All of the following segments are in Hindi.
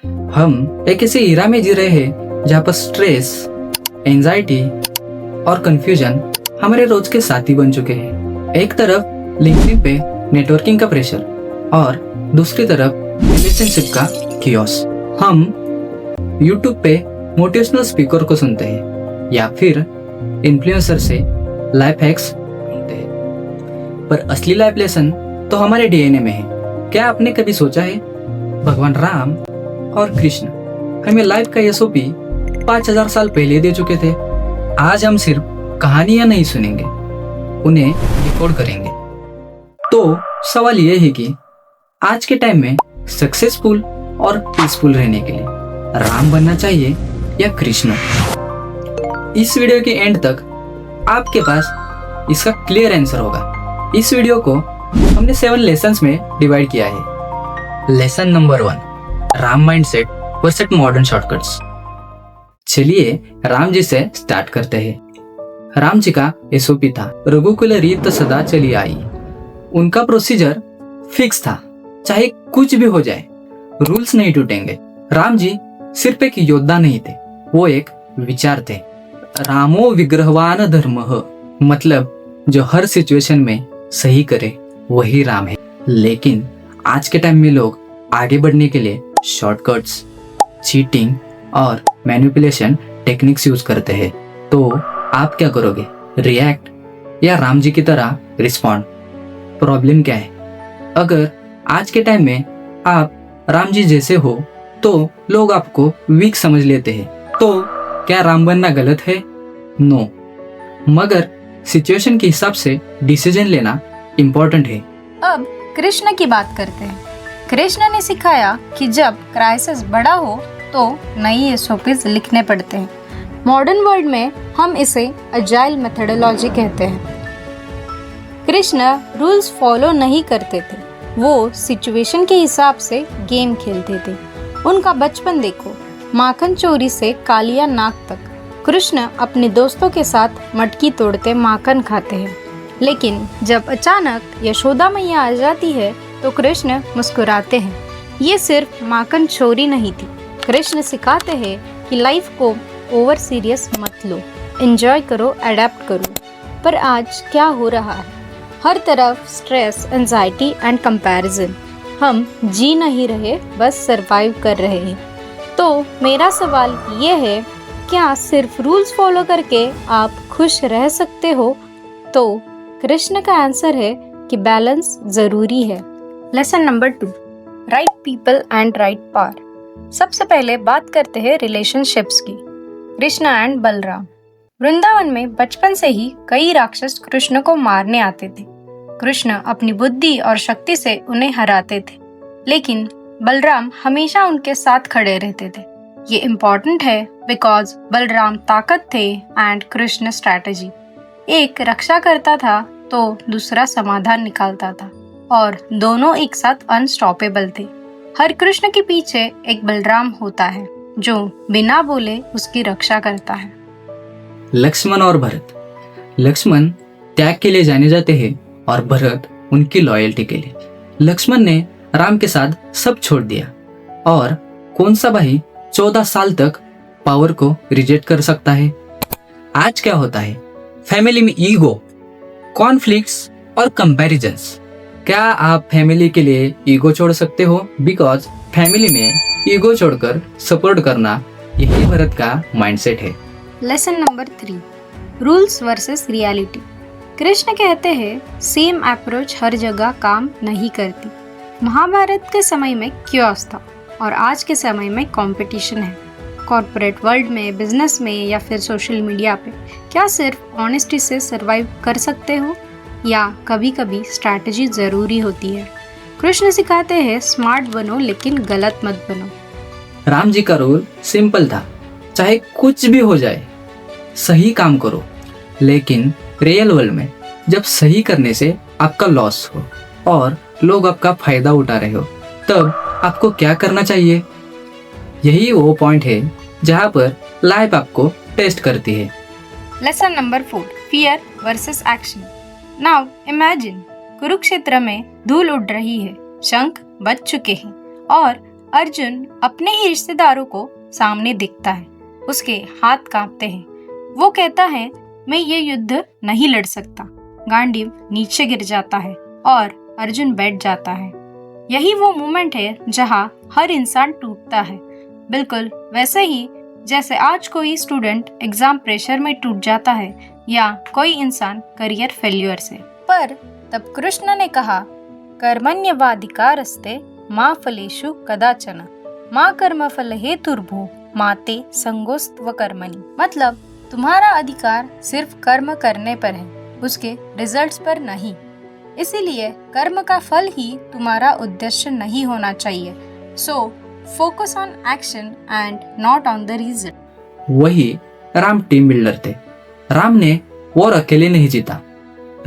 हम एक ऐसे इरा में जी रहे हैं जहाँ पर स्ट्रेस, एंजाइटी और कंफ्यूजन हमारे रोज के साथी बन चुके हैं। एक तरफ लिंक्डइन पे नेटवर्किंग का प्रेशर और दूसरी तरफ रिलेशनशिप का कियोस। हम यूट्यूब पे मोटिवेशनल स्पीकर को सुनते हैं या फिर इन्फ्लुएंसर से लाइफ हैक्स सुनते हैं, पर असली लाइफ लेसन तो हमारे डीएनए में है। क्या आपने कभी सोचा है भगवान राम और कृष्ण हमें लाइफ का एसओपी 5000 साल पहले दे चुके थे। आज हम सिर्फ कहानियां नहीं सुनेंगे, उन्हें रिकॉर्ड करेंगे। तो सवाल यह है कि आज के टाइम में सक्सेसफुल और पीसफुल रहने के लिए राम बनना चाहिए या कृष्ण। इस वीडियो के एंड तक आपके पास इसका क्लियर आंसर होगा। इस वीडियो को हमने 7 लेसन्स में डिवाइड किया है। Lesson number 1, Ram mindset versus modern shortcuts. चलिए राम जी से स्टार्ट करते हैं। राम जी का एसओपी था, रघुकुल रीत सदा चली आई। उनका प्रोसीजर फिक्स था, चाहे कुछ भी हो जाए रूल्स नहीं टूटेंगे। राम जी सिर्फ एक योद्धा नहीं थे, वो एक विचार थे। रामो विग्रहवान धर्मः, मतलब जो हर सिचुएशन में सही करे वही राम है। लेकिन आज के टाइम में लोग आगे बढ़ने के लिए शॉर्टकट्स, चीटिंग और मैनिपुलेशन टेक्निक्स यूज करते हैं। तो आप क्या करोगे, रिएक्ट या राम जी की तरह रिस्पॉन्ड? प्रॉब्लम क्या है, अगर आज के टाइम में आप राम जी जैसे हो तो लोग आपको वीक समझ लेते हैं। तो क्या राम बनना गलत है? नो, मगर सिचुएशन के हिसाब से डिसीजन लेना इम्पोर्टेंट है। अब कृष्ण की बात करते हैं। कृष्ण ने सिखाया कि जब क्राइसिस बड़ा हो तो नई एसओपीज लिखने पड़ते हैं। मॉडर्न वर्ल्ड में हम इसे अजाइल मेथोडोलॉजी कहते हैं। कृष्ण रूल्स फॉलो नहीं करते थे, वो सिचुएशन के हिसाब से गेम खेलते थे। उनका बचपन देखो, माखन चोरी से कालिया नाक तक। कृष्ण अपने दोस्तों के साथ मटकी तोड़ते माखन खाते हैं, लेकिन जब अचानक यशोदा मैया आ जाती है तो कृष्ण मुस्कुराते हैं। ये सिर्फ माखन चोरी नहीं थी, कृष्ण सिखाते हैं कि लाइफ को ओवर सीरियस मत लो, एंजॉय करो, अडेप्ट करो। पर आज क्या हो रहा है, हर तरफ स्ट्रेस, एंजाइटी एंड कंपैरिजन। हम जी नहीं रहे, बस सरवाइव कर रहे हैं। तो मेरा सवाल ये है, क्या सिर्फ रूल्स फॉलो करके आप खुश रह सकते हो? तो कृष्ण का आंसर है कि बैलेंस जरूरी है। Lesson number 2, right people and right power. सबसे पहले बात करते हैं रिलेशनशिप्स की। कृष्ण एंड बलराम। वृंदावन में बचपन से ही कई राक्षस कृष्ण को मारने आते थे। कृष्ण अपनी बुद्धि और शक्ति से उन्हें हराते थे, लेकिन बलराम हमेशा उनके साथ खड़े रहते थे। ये इम्पोर्टेंट है बिकॉज बलराम ताकत थे एंड कृष्ण स्ट्रैटेजी। एक रक्षा करता था तो दूसरा समाधान निकालता था, और दोनों एक साथ अनस्टॉपेबल थे। हर कृष्ण के पीछे एक बलराम होता है जो बिना बोले उसकी रक्षा करता है। लक्ष्मण और भरत। लक्ष्मण त्याग के लिए जाने जाते हैं और भरत उनकी लॉयल्टी के लिए। लक्ष्मण ने राम के साथ सब छोड़ दिया, और कौन सा भाई 14 साल तक पावर को रिजेक्ट कर सकता है? आज क्या होता है, फैमिली में ईगो, कॉन्फ्लिक्ट्स और कंपैरिजंस। क्या आप फैमिली के लिए ईगो छोड़ सकते हो? बिकॉज फैमिली में ईगो छोड़कर सपोर्ट करना, यही भरत का माइंडसेट है। Lesson number 3, rules versus reality. Krishna कहते हैं सेम अप्रोच हर जगह काम नहीं करती। महाभारत के समय में क्योस था और आज के समय में कंपटीशन है। कॉर्पोरेट वर्ल्ड में, बिजनेस में या फिर सोशल मीडिया पे क्या सिर्फ ऑनेस्टी से सरवाइव कर सकते हो, या कभी कभी स्ट्रैटेजी ज़रूरी होती है? कृष्ण सिखाते हैं स्मार्ट बनो लेकिन गलत मत बनो। राम जी का रूल सिंपल था, चाहे कुछ भी हो जाए सही काम करो। लेकिन रियल वर्ल्ड में जब सही करने से आपका लॉस हो और लोग आपका फायदा उठा रहे हो, तब आपको क्या करना चाहिए? यही वो पॉइंट है जहाँ पर लाइफ आपको टेस्ट करती है। Lesson number 4, fear versus action. Now imagine Kurukshetra में धूल उड़ रही है, शंख बज चुके हैं और अर्जुन अपने ही रिश्तेदारों को सामने दिखता है। उसके हाथ कांपते हैं। वो कहता है, मैं ये युद्ध नहीं लड़ सकता। गांडीव नीचे गिर जाता है और अर्जुन बैठ जाता है। यही वो मोमेंट है जहाँ हर इंसान टूटता है, बिल्कुल वैसे ही जैसे आज कोई स्टूडेंट एग्जाम प्रेशर में टूट जाता है या कोई इंसान करियर फेल्यूर से। पर तब कृष्ण ने कहा, कर्मण्येवाधिकारस्ते मा फलेषु कदाचन मा कर्मफल हेतुर्भुः माते संगोस्त्व कर्मणि। मतलब तुम्हारा अधिकार सिर्फ कर्म करने पर है, उसके रिजल्ट्स पर नहीं। इसीलिए कर्म का फल ही तुम्हारा उद्देश्य नहीं होना चाहिए। So focus on action and not on the result. वही राम टीम बिल्डर थे। राम ने वॉर अकेले नहीं जीता।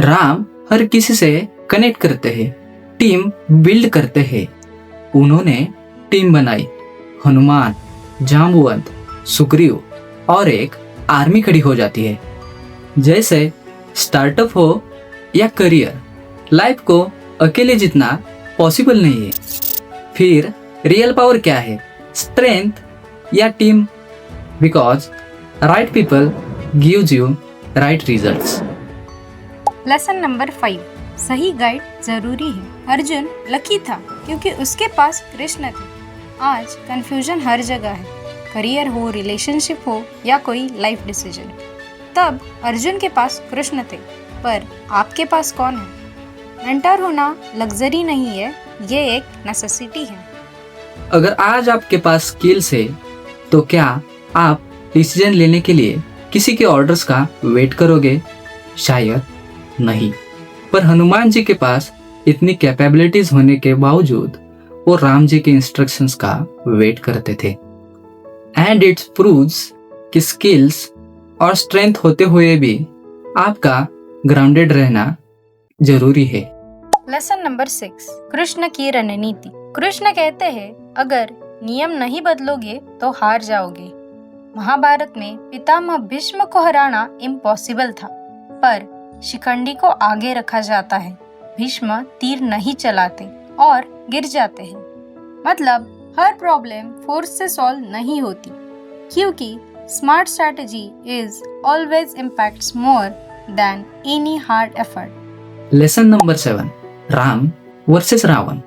राम हर किसी से कनेक्ट करते हैं, टीम बिल्ड करते हैं। उन्होंने टीम बनाई। हनुमान, जाम्बुवंत, सुग्रीव और एक आर्मी खड़ी हो जाती है। जैसे स्टार्टअप हो या करियर, लाइफ को अकेले जीतना पॉसिबल नहीं है। फिर रियल पावर क्या है? स्ट्रेंथ या team? Because right people gives you right results. Lesson number 5, सही गाइड जरूरी है। अर्जुन लकी था क्योंकि उसके पास कृष्ण थे। आज कंफ्यूजन हर जगह है, करियर हो, रिलेशनशिप हो या कोई लाइफ डिसीजन। तब अर्जुन के पास कृष्ण थे, पर आपके पास कौन है? मेंटर होना लग्जरी नहीं है, ये एक नेसेसिटी है। अगर आज आपके पास स्किल्स है तो क्या आप डिसीजन लेने के लिए किसी के ऑर्डर्स का वेट करोगे? शायद नहीं। पर हनुमान जी के पास इतनी कैपेबिलिटीज होने के बावजूद वो राम जी के इंस्ट्रक्शंस का वेट करते थे। एंड इट्स प्रूव्स कि स्किल्स और स्ट्रेंथ होते हुए भी आपका ग्राउंडेड रहना जरूरी है। लेसन नंबर 6, कृष्ण की रणनीति। कृष्ण कहते हैं, अगर नियम नहीं बदलोगे तो हार जाओगे। महाभारत में पितामह भीष्म को हराना इम्पॉसिबल था, पर शिखंडी को आगे रखा जाता है। भीष्म तीर नहीं चलाते और गिर जाते हैं। मतलब हर प्रॉब्लम फोर्स से सॉल्व नहीं होती, क्योंकि smart strategy is always impacts more than any hard effort. Lesson number 7, Ram versus Ravan.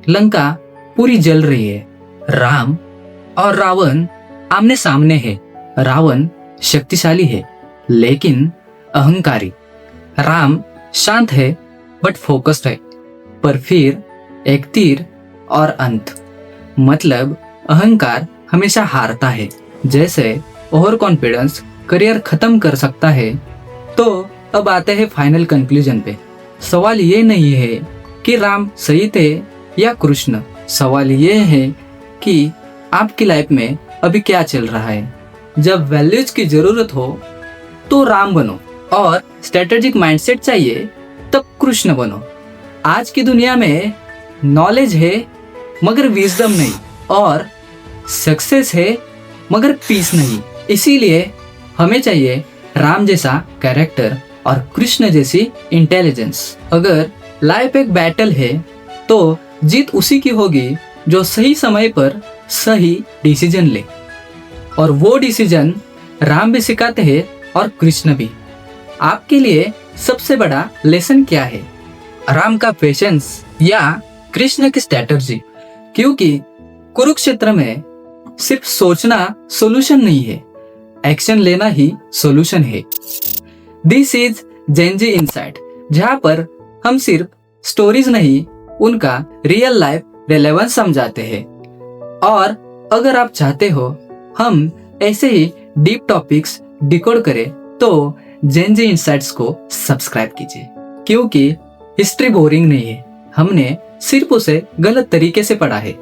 Lanka पूरी जल रही है। राम और रावण आमने सामने है। रावण शक्तिशाली है लेकिन अहंकारी। राम शांत है बट फोकस्ड है। पर फिर एक तीर और अंत। मतलब अहंकार हमेशा हारता है। जैसे ओवर कॉन्फिडेंस करियर खत्म कर सकता है। तो अब आते हैं फाइनल कंक्लूजन पे। सवाल ये नहीं है कि राम सही थे या कृष्ण। सवाल ये है कि आपकी लाइफ में अभी क्या चल रहा है। जब वैल्यूज की जरूरत हो तो राम बनो, और स्ट्रेटेजिक माइंडसेट चाहिए तब कृष्ण बनो। आज की दुनिया में नॉलेज है मगर विजडम नहीं, और सक्सेस है मगर पीस नहीं। इसीलिए हमें चाहिए राम जैसा कैरेक्टर और कृष्ण जैसी इंटेलिजेंस। अगर लाइफ एक बैटल है तो जीत उसी की होगी जो सही समय पर सही डिसीजन ले। और वो डिसीजन राम भी सिखाते हैं और कृष्ण भी। आपके लिए सबसे बड़ा लेसन क्या है? राम का पेशेंस या कृष्ण की स्ट्रैटेजी? क्योंकि कुरुक्षेत्र में सिर्फ सोचना सॉल्यूशन नहीं है, एक्शन लेना ही सॉल्यूशन है। दिस इज जेनजी इनसाइट, जहाँ पर हम सिर्फ स्टोरीज नहीं, उनका रियल लाइफ रेलेवेंस समझाते हैं। और अगर आप चाहते हो हम ऐसे ही डीप टॉपिक्स डिकोड करें तो जेनजी इनसाइट्स को सब्सक्राइब कीजिए। क्योंकि हिस्ट्री बोरिंग नहीं है, हमने सिर्फ उसे गलत तरीके से पढ़ा है।